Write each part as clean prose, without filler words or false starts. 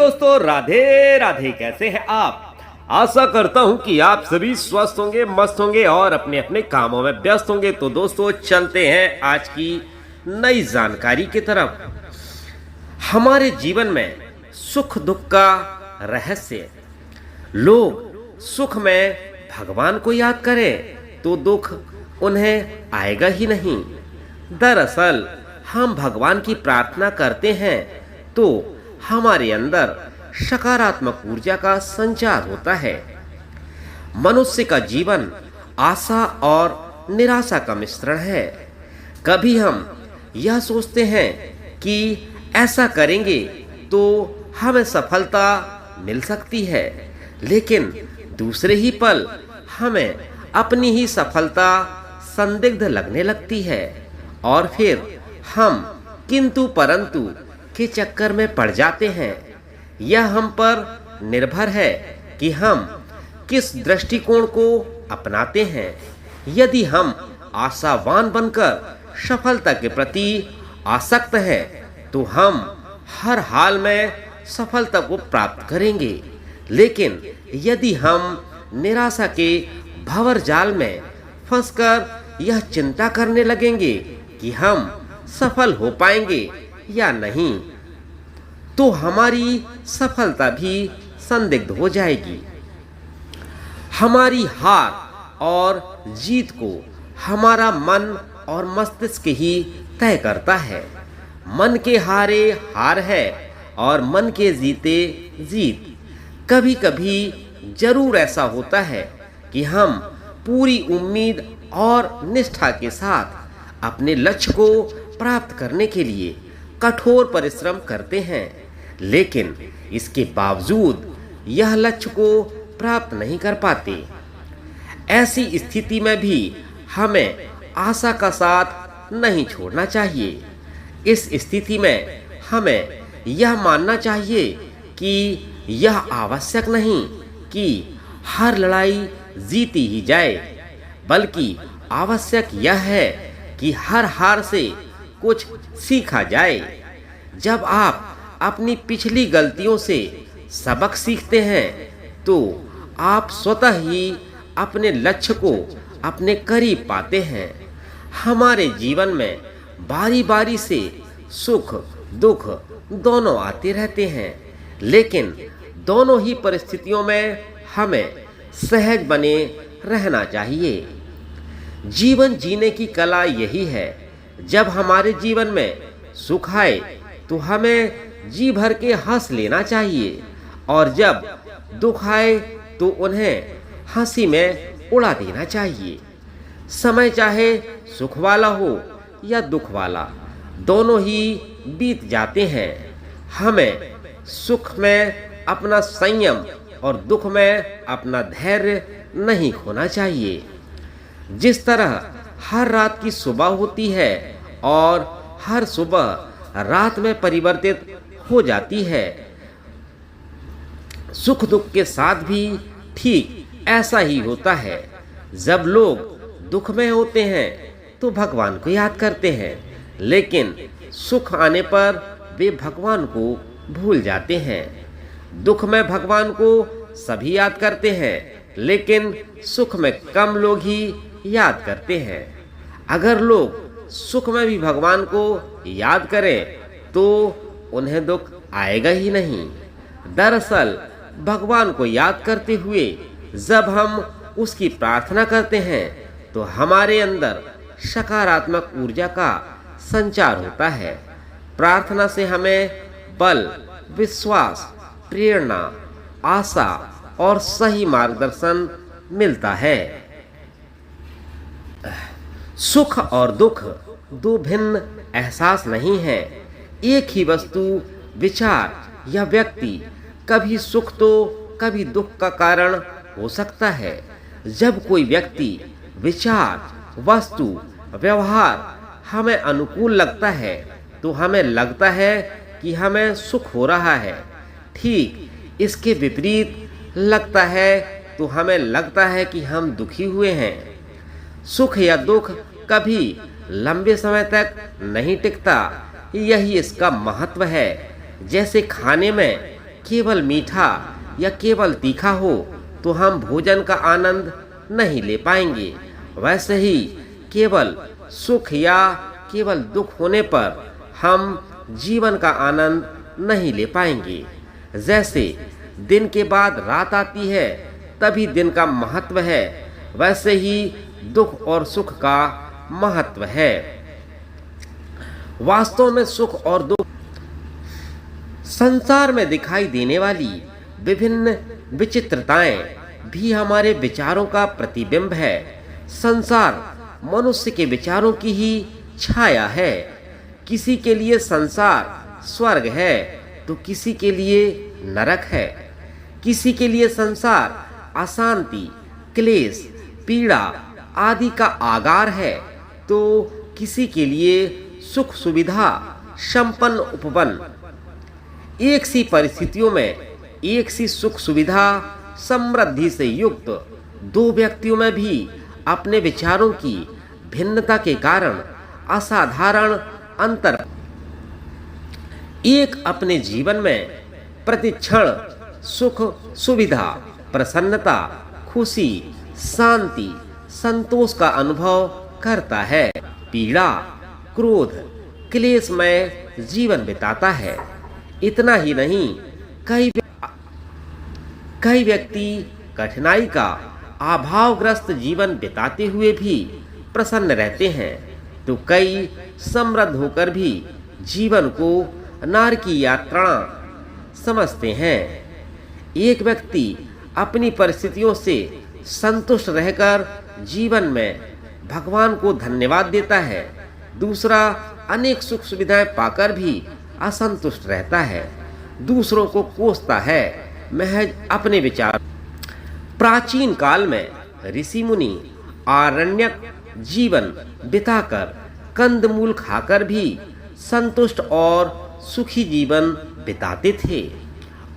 दोस्तों, राधे राधे। कैसे हैं आप? आशा करता हूं कि आप सभी स्वस्थ होंगे, मस्त होंगे और अपने अपने कामों में व्यस्त होंगे। तो दोस्तों, चलते हैं आज की नई जानकारी की तरफ। हमारे जीवन में सुख दुख का रहस्य। लोग सुख में भगवान को याद करें तो दुख उन्हें आएगा ही नहीं। दरअसल हम भगवान की प्रार्थना करते हैं तो हमारे अंदर सकारात्मक ऊर्जा का संचार होता है। मनुष्य का जीवन आशा और निराशा का मिश्रण है। कभी हम यह सोचते हैं कि ऐसा करेंगे तो हमें सफलता मिल सकती है, लेकिन दूसरे ही पल हमें अपनी ही सफलता संदिग्ध लगने लगती है और फिर हम किंतु परंतु के चक्कर में पड़ जाते हैं। यह हम पर निर्भर है कि हम किस दृष्टिकोण को अपनाते हैं। यदि हम आशावान बनकर सफलता के प्रति आसक्त हैं तो हम हर हाल में सफलता को प्राप्त करेंगे, लेकिन यदि हम निराशा के भंवर जाल में फंसकर यह चिंता करने लगेंगे कि हम सफल हो पाएंगे या नहीं, तो हमारी सफलता भी संदिग्ध हो जाएगी। हमारी हार और जीत को हमारा मन और मस्तिष्क ही तय करता है। मन के हारे हार है और मन के जीते जीत। कभी कभी जरूर ऐसा होता है कि हम पूरी उम्मीद और निष्ठा के साथ अपने लक्ष्य को प्राप्त करने के लिए कठोर परिश्रम करते हैं, लेकिन इसके बावजूद यह लक्ष्य को प्राप्त नहीं कर पाते। ऐसी स्थिति में भी हमें आशा का साथ नहीं छोड़ना चाहिए। इस स्थिति में हमें यह मानना चाहिए कि यह आवश्यक नहीं कि हर लड़ाई जीती ही जाए, बल्कि आवश्यक यह है कि हर हार से कुछ सीखा जाए। जब आप अपनी पिछली गलतियों से सबक सीखते हैं तो आप स्वतः ही अपने लक्ष्य को अपने करीब पाते हैं। हमारे जीवन में बारी बारी से सुख दुख दोनों आते रहते हैं, लेकिन दोनों ही परिस्थितियों में हमें सहज बने रहना चाहिए। जीवन जीने की कला यही है। जब हमारे जीवन में सुख आए तो हमें जी भर के हंस लेना चाहिए, और जब दुख आए तो उन्हें हंसी में उड़ा देना चाहिए। समय चाहे सुख वाला हो या दुख वाला, दोनों ही बीत जाते हैं। हमें सुख में अपना संयम और दुख में अपना धैर्य नहीं खोना चाहिए। जिस तरह हर रात की सुबह होती है और हर सुबह रात में परिवर्तित हो जाती है, सुख दुख के साथ भी ठीक ऐसा ही होता है। जब लोग दुख में होते हैं तो भगवान को याद करते हैं, लेकिन सुख आने पर वे भगवान को भूल जाते हैं। दुख में भगवान को सभी याद करते हैं, लेकिन सुख में कम लोग ही याद करते हैं। अगर लोग सुख में भी भगवान को याद करें तो उन्हें दुख आएगा ही नहीं। दरअसल भगवान को याद करते हुए जब हम उसकी प्रार्थना करते हैं तो हमारे अंदर सकारात्मक ऊर्जा का संचार होता है। प्रार्थना से हमें बल, विश्वास, प्रेरणा, आशा और सही मार्गदर्शन मिलता है। सुख और दुख दो भिन्न एहसास नहीं है। एक ही वस्तु, विचार या व्यक्ति कभी सुख तो कभी दुख का कारण हो सकता है। जब कोई व्यक्ति, विचार, वस्तु, व्यवहार हमें अनुकूल लगता है तो हमें लगता है कि हमें सुख हो रहा है। ठीक इसके विपरीत लगता है तो हमें लगता है कि हम दुखी हुए हैं। सुख या दुख कभी लंबे समय तक नहीं टिकता। यही इसका महत्व है। जैसे खाने में केवल मीठा या केवल तीखा हो तो हम भोजन का आनंद नहीं ले पाएंगे, वैसे ही केवल सुख या केवल दुख होने पर हम जीवन का आनंद नहीं ले पाएंगे। जैसे दिन के बाद रात आती है तभी दिन का महत्व है, वैसे ही दुख और सुख का महत्व है। वास्तव में सुख और दुख संसार में दिखाई देने वाली विभिन्न विचित्रताएं भी हमारे विचारों का प्रतिबिंब है। संसार मनुष्य के विचारों की ही छाया है। किसी के लिए संसार स्वर्ग है तो किसी के लिए नरक है। किसी के लिए संसार अशांति, क्लेश, पीड़ा आदि का आगार है तो किसी के लिए सुख सुविधा, संपन्न उपवन। एक सी परिस्थितियों में एक सी सुख सुविधा, समृद्धि से युक्त दो व्यक्तियों में भी अपने विचारों की भिन्नता के कारण असाधारण अंतर। एक अपने जीवन में प्रतिक्षण सुख सुविधा, प्रसन्नता, खुशी, शांति, संतोष का अनुभव करता है। पीड़ा, क्रोध, क्लेशमय जीवन बिताता है। इतना ही नहीं, कई व्यक्ति कठिनाई का अभावग्रस्त जीवन बिताते हुए भी प्रसन्न रहते हैं तो कई समृद्ध होकर भी जीवन को नरक की यात्रा समझते हैं। एक व्यक्ति अपनी परिस्थितियों से संतुष्ट रहकर जीवन में भगवान को धन्यवाद देता है, दूसरा अनेक सुख सुविधाएं पाकर भी असंतुष्ट रहता है, दूसरों को कोसता है महज अपने विचार। प्राचीन काल में ऋषि मुनि आरण्यक जीवन बिताकर कंदमूल खाकर भी संतुष्ट और सुखी जीवन बिताते थे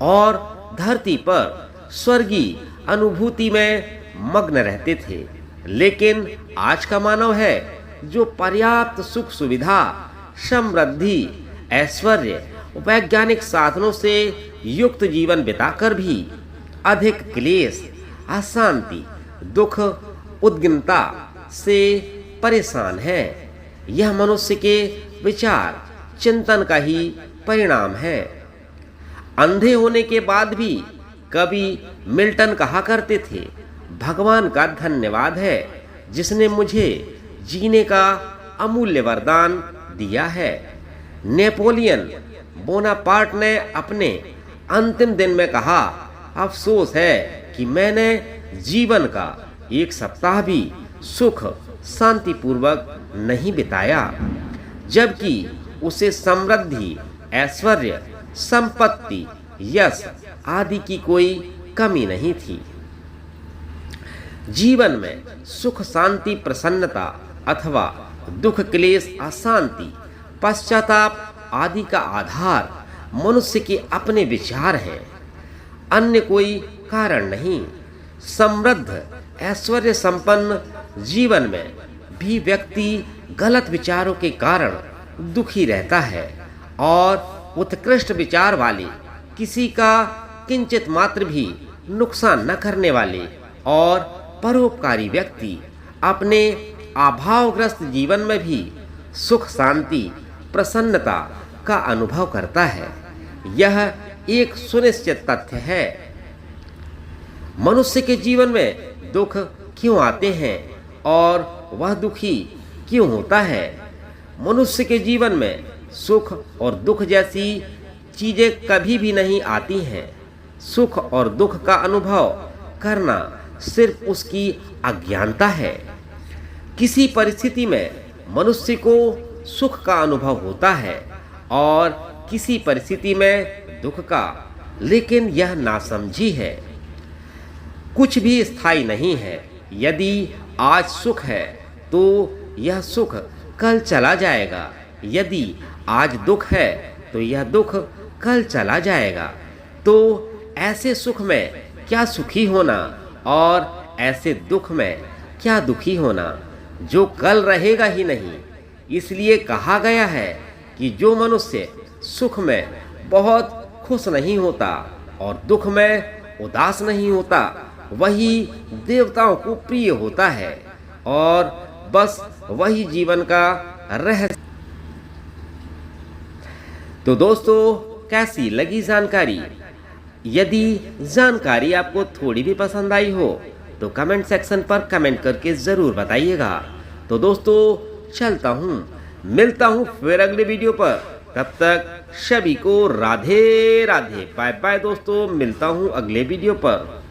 और धरती पर स्वर्गीय अनुभूति में मग्न रहते थे। लेकिन आज का मानव है जो पर्याप्त सुख सुविधा, समृद्धि, ऐश्वर्य, वैज्ञानिक साधनों से युक्त जीवन बिताकर भी अधिक क्लेश, अशांति, दुख, उद्विग्नता से परेशान है। यह मनुष्य के विचार चिंतन का ही परिणाम है। अंधे होने के बाद भी कवि मिल्टन कहा करते थे, भगवान का धन्यवाद है जिसने मुझे जीने का अमूल्य वरदान दिया है। नेपोलियन बोनापार्ट ने अपने अंतिम दिन में कहा, अफसोस है कि मैंने जीवन का एक सप्ताह भी सुख शांतिपूर्वक नहीं बिताया, जबकि उसे समृद्धि, ऐश्वर्य, संपत्ति, यश आदि की कोई कमी नहीं थी। जीवन में सुख, शांति, प्रसन्नता अथवा दुख, क्लेश, अशांति, पश्चाताप आदि का आधार मनुष्य के अपने विचार हैं, अन्य कोई कारण नहीं। समृद्ध, ऐश्वर्य संपन्न जीवन में भी व्यक्ति गलत विचारों के कारण दुखी रहता है और उत्कृष्ट विचार वाले, किसी का किंचित मात्र भी नुकसान न करने वाले और परोपकारी व्यक्ति अपने अभावग्रस्त जीवन में भी सुख, शांति, प्रसन्नता का अनुभव करता है। यह एक सुनिश्चित तथ्य है। मनुष्य के जीवन में दुख क्यों आते हैं और वह दुखी क्यों होता है? मनुष्य के जीवन में सुख और दुख जैसी चीजें कभी भी नहीं आती हैं। सुख और दुख का अनुभव करना सिर्फ उसकी अज्ञानता है। किसी परिस्थिति में मनुष्य को सुख का अनुभव होता है और किसी परिस्थिति में दुख का, लेकिन यह नासमझी है। कुछ भी स्थायी नहीं है। यदि आज सुख है तो यह सुख कल चला जाएगा, यदि आज दुख है तो यह दुख कल चला जाएगा। तो ऐसे सुख में क्या सुखी होना और ऐसे दुख में क्या दुखी होना जो कल रहेगा ही नहीं। इसलिए कहा गया है कि जो मनुष्य सुख में बहुत खुश नहीं होता और दुख में उदास नहीं होता, वही देवताओं को प्रिय होता है और बस वही जीवन का रहस्य। तो दोस्तों, कैसी लगी जानकारी? यदि जानकारी आपको थोड़ी भी पसंद आई हो तो कमेंट सेक्शन पर कमेंट करके ज़रूर बताइएगा। तो दोस्तों, चलता हूँ, मिलता हूँ फिर अगले वीडियो पर। तब तक सभी को राधे राधे, बाय बाय दोस्तों, मिलता हूँ अगले वीडियो पर।